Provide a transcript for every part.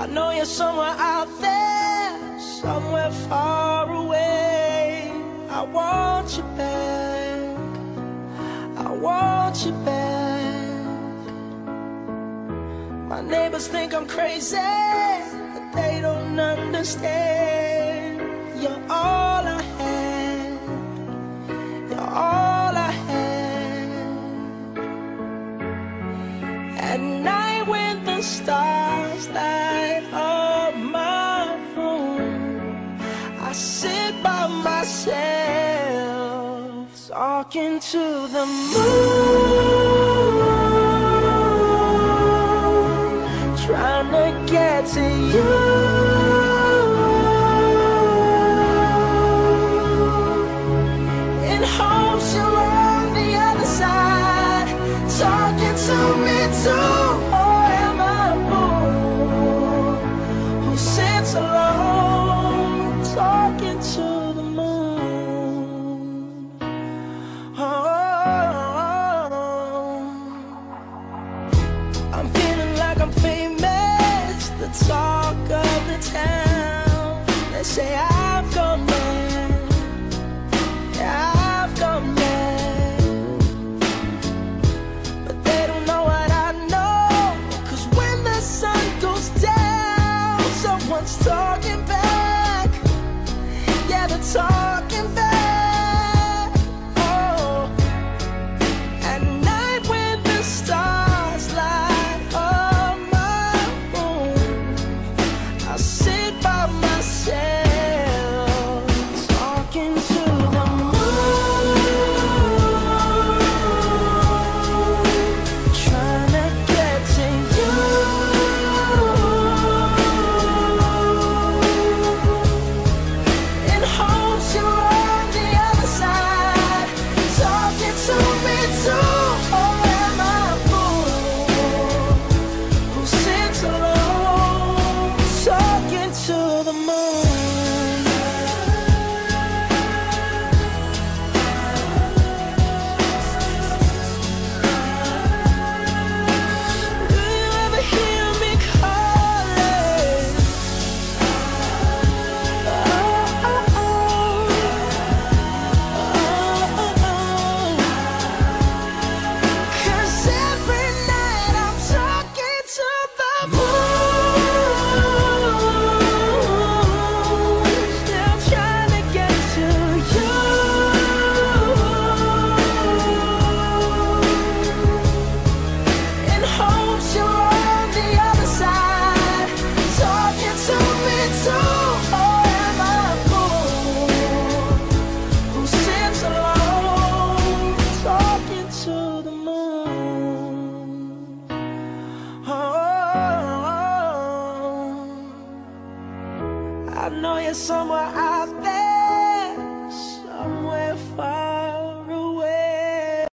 I know you're somewhere out there, somewhere far away. I want you back, I want you back. My neighbors think I'm crazy, but they don't understand. You're all I had, you're all I had. At night when the stars light up my room, I sit by myself, talking to the moon, trying to get to you. In hopes you're on the other side, talking to me too. Or am I a fool who sits alone, talking to the moon? I'm feeling like I'm famous, the talk of the town. They say I've gone mad, yeah, I've gone mad. But they don't know what I know, 'cause when the sun goes down, someone's talking back. Yeah, they're talking back. Oh, at night when the stars light up my room, I sit by myself, talking to the moon, trying to get to you. In hopes you're on the other side, talking to me too. Or am I a fool who sits alone, talking to the moon? Do you ever hear me calling? Oh, oh, oh. Oh, oh, oh. 'Cause every night I'm talking to the moon, still trying to get to you. In hopes you're on the other side, talking to me too. Or am I a fool who sits alone, talking to the moon? Oh, I know you're somewhere out there, somewhere far away.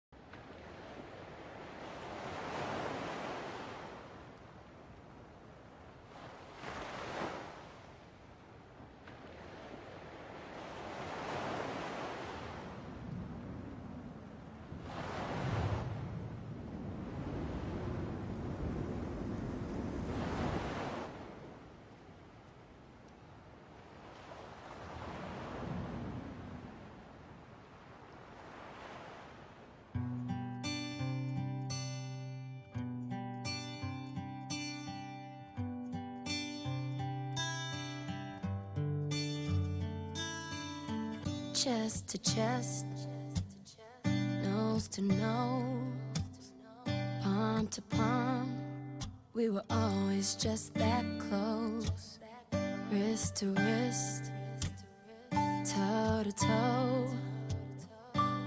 Chest to chest, nose to nose, palm to palm, we were always just that close. Wrist to wrist, toe to toe,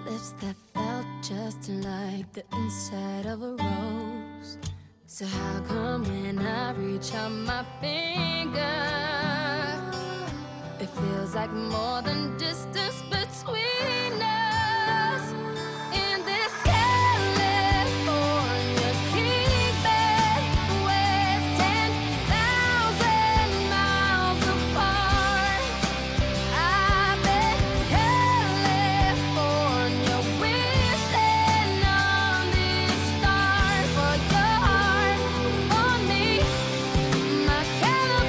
lips that felt just like the inside of a rose. So how come when I reach out my finger, it feels like more than distance between us? In this California kingdom, we're 10,000 miles apart. I bet California wishing on these stars for your heart, for me. My California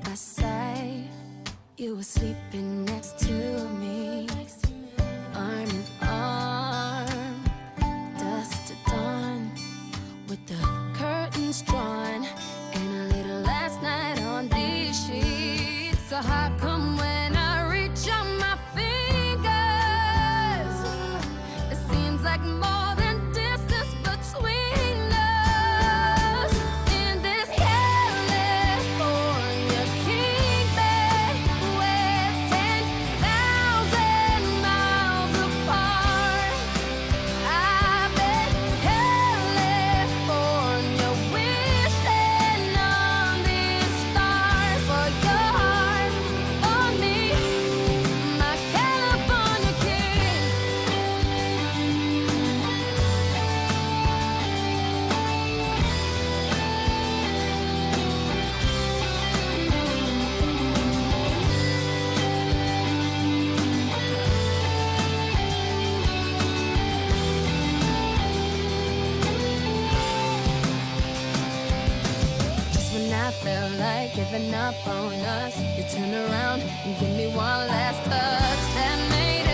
my side. You were sleeping next to me, arm in arm, dusk to dawn, with the curtains drawn, and a little last night on these sheets. So how come when I reach on my fingers, it seems like more than distance between us? In this California king bed, we're 10,000 miles apart. I bet California wishing on these stars for your heart, for me, my California king. Just when I felt like giving up on us, you turn around and give me one last touch that made